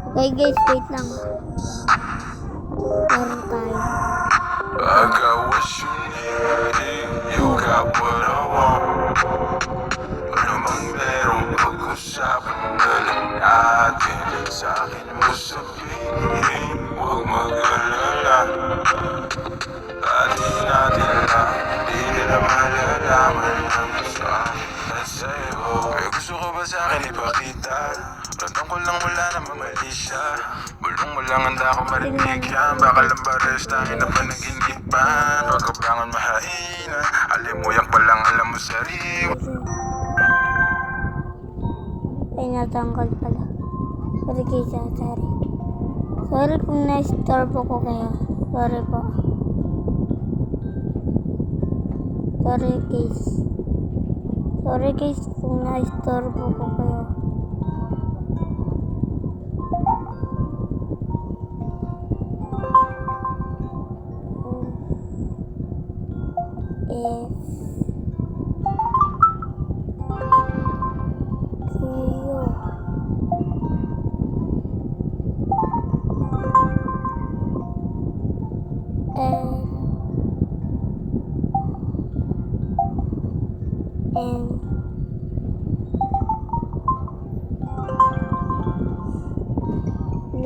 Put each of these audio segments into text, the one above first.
Okay guys, wait lang. Laro tayo. I got what you need, you got what I want. Ano bang merong pag-usapan na lang natin? Sa akin mo sabihin, huwag mag-alala. Atin natin lang, hindi nila malalaman ang sa akin at sa'yo. May gusto ko ba sa akin ipakita? Randang ko lang wala namang mali siya. Bulong mo lang handa ko marinig yan. Baka lang bares tayo na panaginipan. Pagkabangon mahainan, alimuyak pa lang alam mo sariwa. Ay, natanggal pala. Sorry guys, sorry. Sorry kung na-istorbo ko kayo. Sorry po. Sorry guys. Sorry guys kung na-istorbo ko kayo.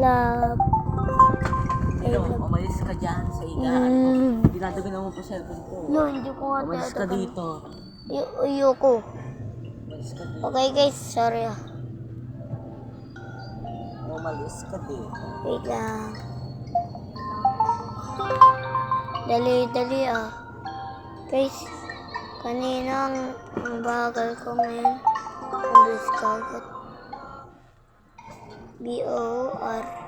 Love. Hello, umalis ka dyan sa higaan. Dinadagan mo po cellphone ko. No, hindi ko nga Umalis ka dito. Ayoko. Umalis ka dito. Okay guys, sorry ah. Umalis ka dito. Wait lang. Dali ah. Guys, kanina ang bagal ko ngayon. Umalis ka agad. BOR.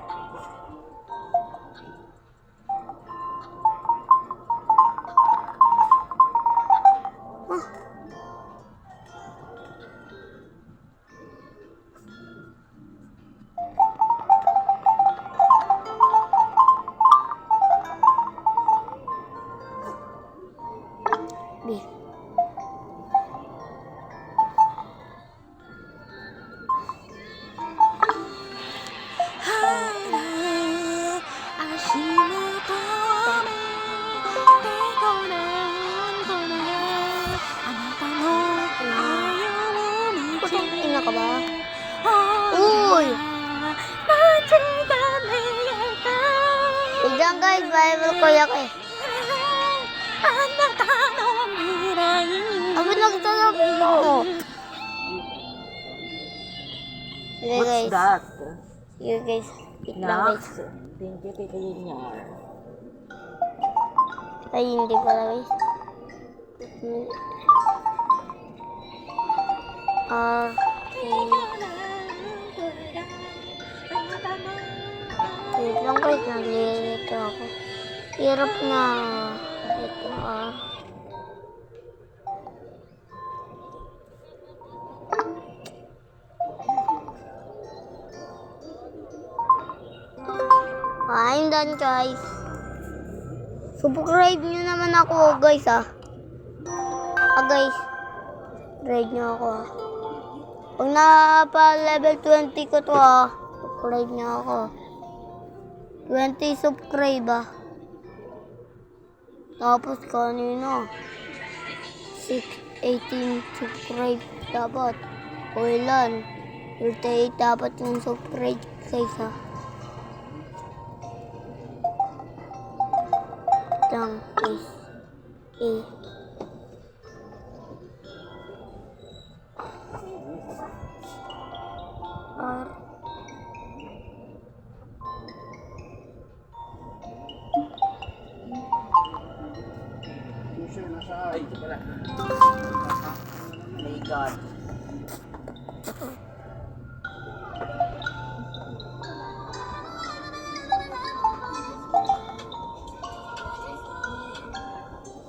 B. Ina ka ba? Uy! Bigyan guys, Bible ko yak eh. Abot nagtanong mo. Okay What's guys. that? Here guys. Wait lang guys. Nax. Thank you kay kayo niya. Ay, hindi pala guys. Wait lang guys, naglilito ako. Hirap na. Ito I'm done guys. Subscribe nyo naman ako guys ah. Guys. Subscribe nyo ako ah. Pag napa level 20 ko to ah. Subscribe nyo ako. 20 subscribe ah. Tapos kanina 18 subscribe dapat. O ilan? 38 dapat yung subscribe guys ah. Lang guys. R. Ay, ito pala. My God.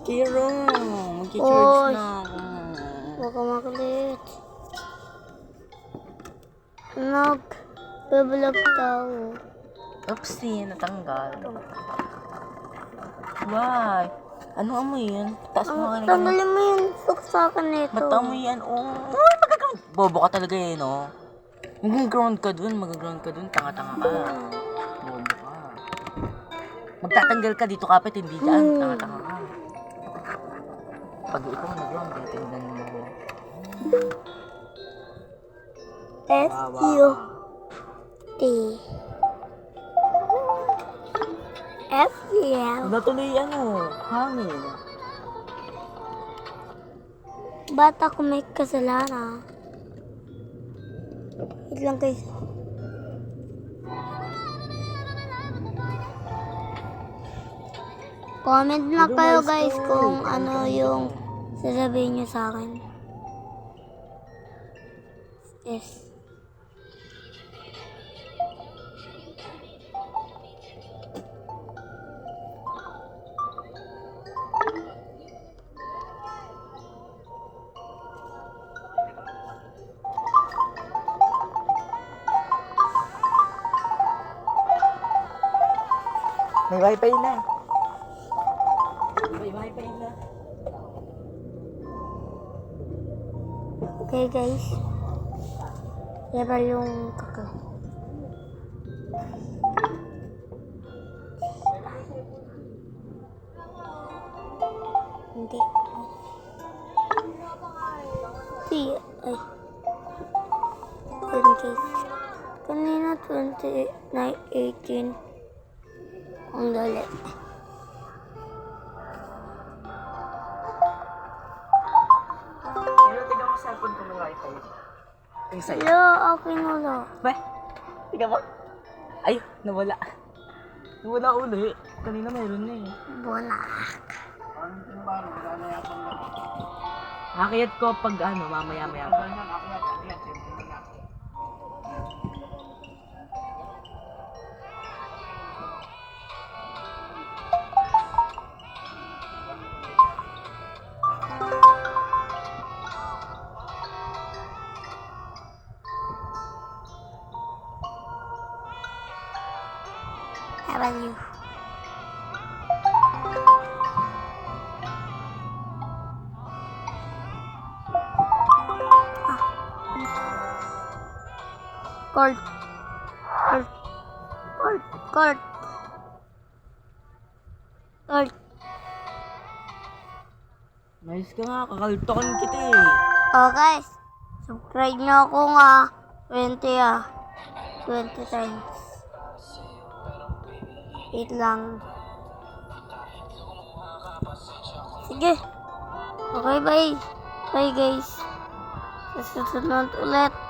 Kiro, mag-charge na ako. Huwag ka makulit. Nag-develop tao. Oopsie, natanggal. Why? Ano amoy yun? Taas mo ka na. Tanggalin mo yung suksakan nito. Ba't amoy yan? Oh, magkakaroon. Bobo ka talaga eh, no? Mag-ground ka dun, tanga-tanga ka. Bobo ka. Magtatanggal ka dito kapit, hindi dyan, tanga-tanga ka. Pag ikaw nag-ground, tingnan mo ako. F-U-T F-U-L Natuloy hangin. Ba't ako may kasalanan? Wait lang guys. Comment na kayo guys kung ano yung sasabihin nyo sa akin. Yes. May wifi na. May wifi na. Okay guys. Level yung kakao. Hindi. Ay. 10 Kanina 2018. Ang dali. Pero tignan mo cellphone ko may wifi. Yung sa'yo. Hello, okay wala. Ba? Tignan mo. Ay, nawala. Nawala uli. Kanina meron na eh. Wala. Nakakiyat ko pag mamaya-maya pa. How about you? Court. Court. Court. Court. Court. Nice ka nga, kakaltokan kita eh. Oh guys, subscribe nyo ako nga. 20 times. Wait lang. Sige. Okay, bye. Bye guys. Sa susunod ulit.